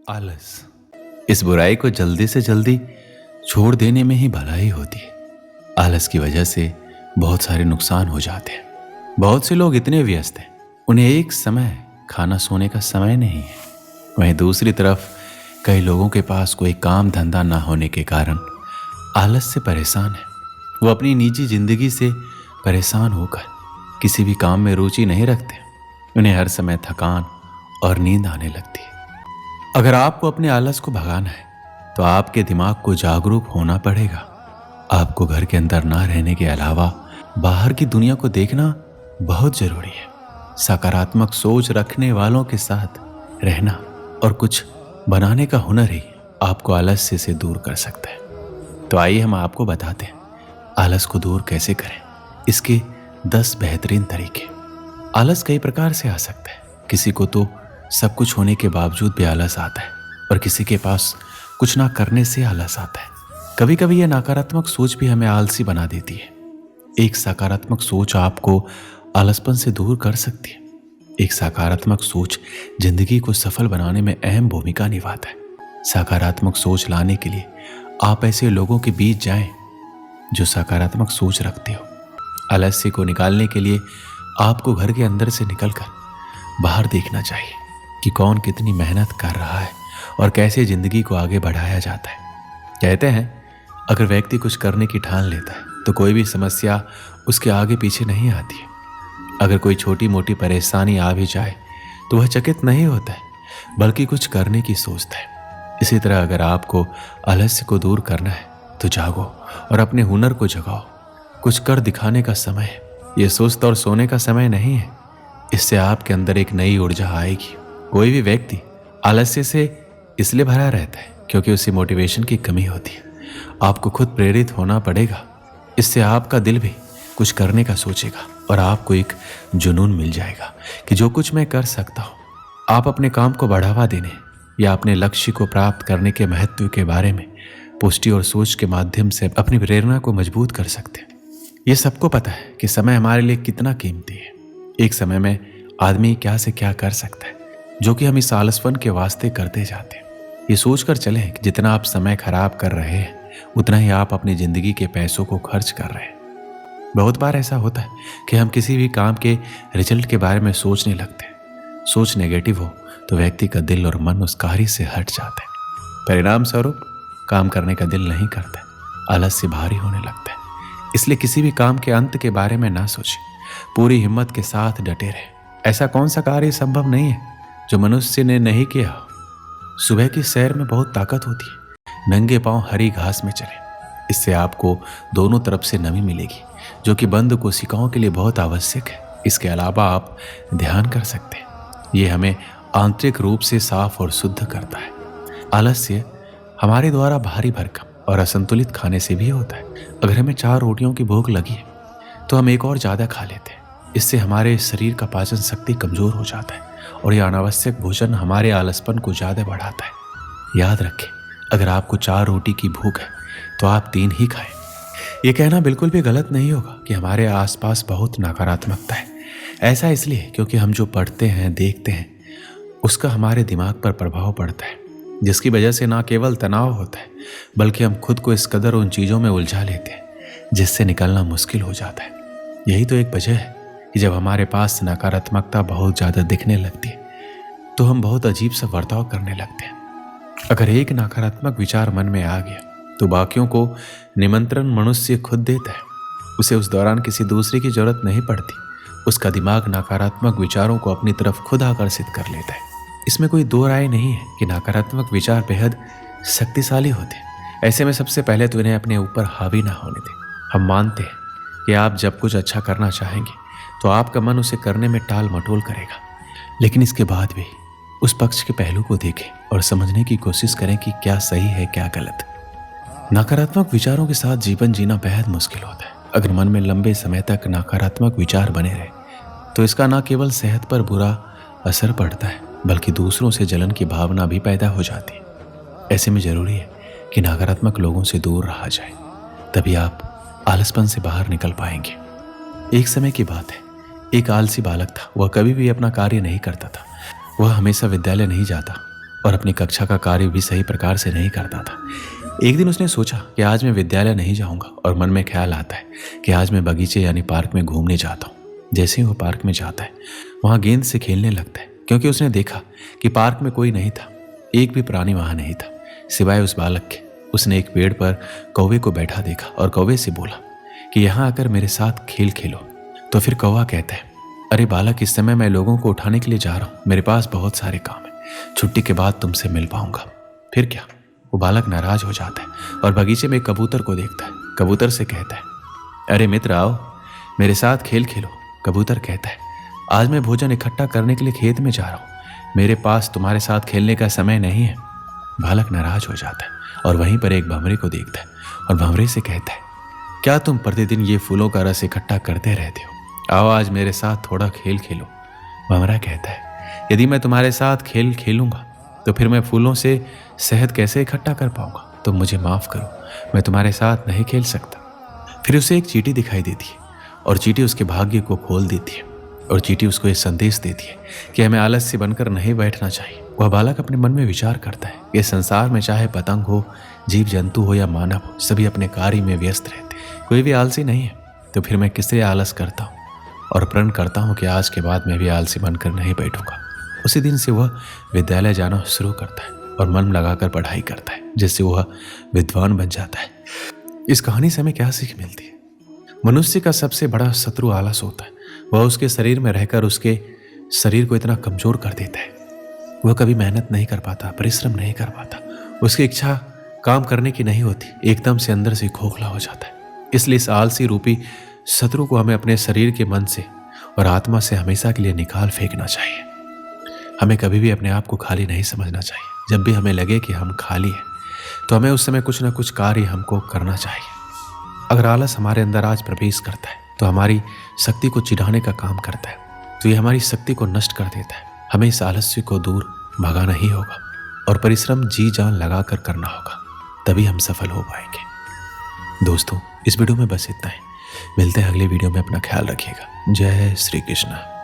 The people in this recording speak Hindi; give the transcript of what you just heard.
आलस, इस बुराई को जल्दी से जल्दी छोड़ देने में ही भलाई होती है। आलस की वजह से बहुत सारे नुकसान हो जाते हैं। बहुत से लोग इतने व्यस्त हैं, उन्हें एक समय खाना सोने का समय नहीं है। वहीं दूसरी तरफ कई लोगों के पास कोई काम धंधा ना होने के कारण आलस से परेशान है। वो अपनी निजी जिंदगी से परेशान होकर किसी भी काम में रुचि नहीं रखते। उन्हें हर समय थकान और नींद आने लगती है। अगर आपको अपने आलस को भगाना है तो आपके दिमाग को जागरूक होना पड़ेगा। आपको घर के अंदर ना रहने के अलावा बाहर की दुनिया को देखना बहुत जरूरी है। सकारात्मक सोच रखने वालों के साथ रहना और कुछ बनाने का हुनर ही आपको आलस्य से दूर कर सकता है। तो आइए हम आपको बताते हैं आलस को दूर कैसे करें, इसके 10 बेहतरीन तरीके। आलस कई प्रकार से आ सकता है। किसी को तो सब कुछ होने के बावजूद भी आलस आता है और किसी के पास कुछ ना करने से आलस आता है। कभी कभी यह नकारात्मक सोच भी हमें आलसी बना देती है। एक सकारात्मक सोच आपको आलसपन से दूर कर सकती है। एक सकारात्मक सोच जिंदगी को सफल बनाने में अहम भूमिका निभाता है। सकारात्मक सोच लाने के लिए आप ऐसे लोगों के बीच जाएं जो सकारात्मक सोच रखते हो। आलस्य को निकालने के लिए आपको घर के अंदर से निकलकर बाहर देखना चाहिए कि कौन कितनी मेहनत कर रहा है और कैसे जिंदगी को आगे बढ़ाया जाता है। कहते हैं अगर व्यक्ति कुछ करने की ठान लेता है तो कोई भी समस्या उसके आगे पीछे नहीं आती है। अगर कोई छोटी मोटी परेशानी आ भी जाए तो वह चकित नहीं होता है बल्कि कुछ करने की सोचता है। इसी तरह अगर आपको आलस्य को दूर करना है तो जागो और अपने हुनर को जगाओ। कुछ कर दिखाने का समय है, ये सुस्त और सोने का समय नहीं है। इससे आपके अंदर एक नई ऊर्जा आएगी। कोई भी व्यक्ति आलस्य से इसलिए भरा रहता है क्योंकि उसे मोटिवेशन की कमी होती है। आपको खुद प्रेरित होना पड़ेगा। इससे आपका दिल भी कुछ करने का सोचेगा और आपको एक जुनून मिल जाएगा कि जो कुछ मैं कर सकता हूँ। आप अपने काम को बढ़ावा देने या अपने लक्ष्य को प्राप्त करने के महत्व के बारे में पुष्टि और सोच के माध्यम से अपनी प्रेरणा को मजबूत कर सकते हैं। ये सबको पता है कि समय हमारे लिए कितना कीमती है। एक समय में आदमी क्या से क्या कर सकता है जो कि हम इस आलसपन के वास्ते करते जाते हैं। ये सोचकर चलें कि जितना आप समय खराब कर रहे हैं उतना ही आप अपनी जिंदगी के पैसों को खर्च कर रहे हैं। बहुत बार ऐसा होता है कि हम किसी भी काम के रिजल्ट के बारे में सोचने लगते हैं। सोच नेगेटिव हो तो व्यक्ति का दिल और मन उस कार्य से हट जाता है। परिणाम स्वरूप काम करने का दिल नहीं करता, आलस्य भारी होने लगता है। इसलिए किसी भी काम के अंत के बारे में ना सोचें, पूरी हिम्मत के साथ डटे रहे। ऐसा कौन सा कार्य संभव नहीं है जो मनुष्य ने नहीं किया हो। सुबह की सैर में बहुत ताकत होती है। नंगे पांव हरी घास में चलें, इससे आपको दोनों तरफ से नमी मिलेगी जो कि बंद कोशिकाओं के लिए बहुत आवश्यक है। इसके अलावा आप ध्यान कर सकते हैं, ये हमें आंतरिक रूप से साफ और शुद्ध करता है। आलस्य हमारे द्वारा भारी भरकम और असंतुलित खाने से भी होता है। अगर हमें 4 रोटियों की भूख लगी है तो हम एक और ज़्यादा खा लेते हैं। इससे हमारे शरीर का पाचन शक्ति कमज़ोर हो जाता है और यह अनावश्यक भोजन हमारे आलसपन को ज़्यादा बढ़ाता है। याद रखें, अगर आपको 4 रोटी की भूख है तो आप 3 ही खाएं। ये कहना बिल्कुल भी गलत नहीं होगा कि हमारे आसपास बहुत नकारात्मकता है। ऐसा इसलिए क्योंकि हम जो पढ़ते हैं, देखते हैं, उसका हमारे दिमाग पर प्रभाव पड़ता है, जिसकी वजह से ना केवल तनाव होता है बल्कि हम खुद को इस कदर उन चीज़ों में उलझा लेते हैं जिससे निकलना मुश्किल हो जाता है। यही तो एक वजह है कि जब हमारे पास नकारात्मकता बहुत ज़्यादा दिखने लगती है तो हम बहुत अजीब सा बर्ताव करने लगते हैं। अगर एक नकारात्मक विचार मन में आ गया तो बाकियों को निमंत्रण मनुष्य खुद देता है। उसे उस दौरान किसी दूसरे की जरूरत नहीं पड़ती। उसका दिमाग नकारात्मक विचारों को अपनी तरफ खुद आकर्षित कर लेता है। इसमें कोई दो राय नहीं है कि नकारात्मक विचार बेहद शक्तिशाली होते हैं। ऐसे में सबसे पहले तो इन्हें अपने ऊपर हावी ना होने दें। हम मानते हैं कि आप जब कुछ अच्छा करना चाहेंगे तो आपका मन उसे करने में टाल मटोल करेगा, लेकिन इसके बाद भी उस पक्ष के पहलू को देखें और समझने की कोशिश करें कि क्या सही है क्या गलत। नकारात्मक विचारों के साथ जीवन जीना बेहद मुश्किल होता है। अगर मन में लंबे समय तक नकारात्मक विचार बने रहे तो इसका न केवल सेहत पर बुरा असर पड़ता है बल्कि दूसरों से जलन की भावना भी पैदा हो जाती है। ऐसे में जरूरी है कि नकारात्मक लोगों से दूर रहा जाए, तभी आप आलसपन से बाहर निकल पाएंगे। एक समय की बात है, एक आलसी बालक था। वह कभी भी अपना कार्य नहीं करता था। वह हमेशा विद्यालय नहीं जाता और अपनी कक्षा का कार्य भी सही प्रकार से नहीं करता था। एक दिन उसने सोचा कि आज मैं विद्यालय नहीं जाऊंगा और मन में ख्याल आता है कि आज मैं बगीचे यानी पार्क में घूमने जाता हूँ। जैसे ही वो पार्क में जाता है वहाँ गेंद से खेलने लगता है, क्योंकि उसने देखा कि पार्क में कोई नहीं था, एक भी प्राणी वहाँ नहीं था सिवाय उस बालक के। उसने एक पेड़ पर कौवे को बैठा देखा और कौवे से बोला कि यहाँ आकर मेरे साथ खेल खेलो। तो फिर कौवा कहता है, अरे बालक, इस समय मैं लोगों को उठाने के लिए जा रहा हूँ, मेरे पास बहुत सारे काम है, छुट्टी के बाद तुमसे मिल पाऊंगा। फिर क्या, वो बालक नाराज हो जाता है और बगीचे में एक कबूतर को देखता है। कबूतर से कहता है, अरे मित्र आओ, मेरे साथ खेल खेलो। कबूतर कहता है, आज मैं भोजन इकट्ठा करने के लिए खेत में जा रहा हूँ, मेरे पास तुम्हारे साथ खेलने का समय नहीं है। बालक नाराज हो जाता है और वहीं पर एक भंवरे को देखता है और भंवरे से कहता है, क्या तुम प्रतिदिन ये फूलों का रस इकट्ठा करते रहते हो? आओ आज मेरे साथ थोड़ा खेल खेलो। भंवरा कहता है, यदि मैं तुम्हारे साथ खेल खेलूंगा तो फिर मैं फूलों से शहद कैसे इकट्ठा कर पाऊंगा? तुम मुझे माफ करो, मैं तुम्हारे साथ नहीं खेल सकता। फिर उसे एक चींटी दिखाई देती है और चींटी उसके भाग्य को खोल देती है और चींटी उसको एक संदेश देती है कि हमें आलस्य बनकर नहीं बैठना चाहिए। वह बालक अपने मन में विचार करता है कि संसार में चाहे पतंग हो, जीव जंतु हो या मानव हो, सभी अपने कार्य में व्यस्त रहते, कोई भी आलसी नहीं है। तो फिर मैं किससे आलस करता हूँ और प्रण करता हूँ कि आज के बाद मैं भी आलसी बनकर नहीं बैठूंगा। उसी दिन से वह विद्यालय जाना शुरू करता है और मन लगाकर पढ़ाई करता है, जिससे वह विद्वान बन जाता है। इस कहानी से हमें क्या सीख मिलती है? मनुष्य का सबसे बड़ा शत्रु आलस होता है। वह उसके शरीर में रहकर उसके शरीर को इतना कमजोर कर देता है, वह कभी मेहनत नहीं कर पाता, परिश्रम नहीं कर पाता, उसकी इच्छा काम करने की नहीं होती, एकदम से अंदर से खोखला हो जाता है। इसलिए इस आलसी रूपी शत्रु को हमें अपने शरीर के मन से और आत्मा से हमेशा के लिए निकाल फेंकना चाहिए। हमें कभी भी अपने आप को खाली नहीं समझना चाहिए। जब भी हमें लगे कि हम खाली हैं तो हमें उस समय कुछ ना कुछ कार्य हमको करना चाहिए। अगर आलस हमारे अंदर आज प्रवेश करता है तो हमारी शक्ति को चिढ़ाने का काम करता है, तो ये हमारी शक्ति को नष्ट कर देता है। हमें इस आलस्य को दूर भगाना ही होगा और परिश्रम जी जान लगाकर करना होगा, तभी हम सफल हो पाएंगे। दोस्तों, इस वीडियो में बस इतना ही। मिलते हैं अगले वीडियो में। अपना ख्याल रखिएगा। जय श्री कृष्ण।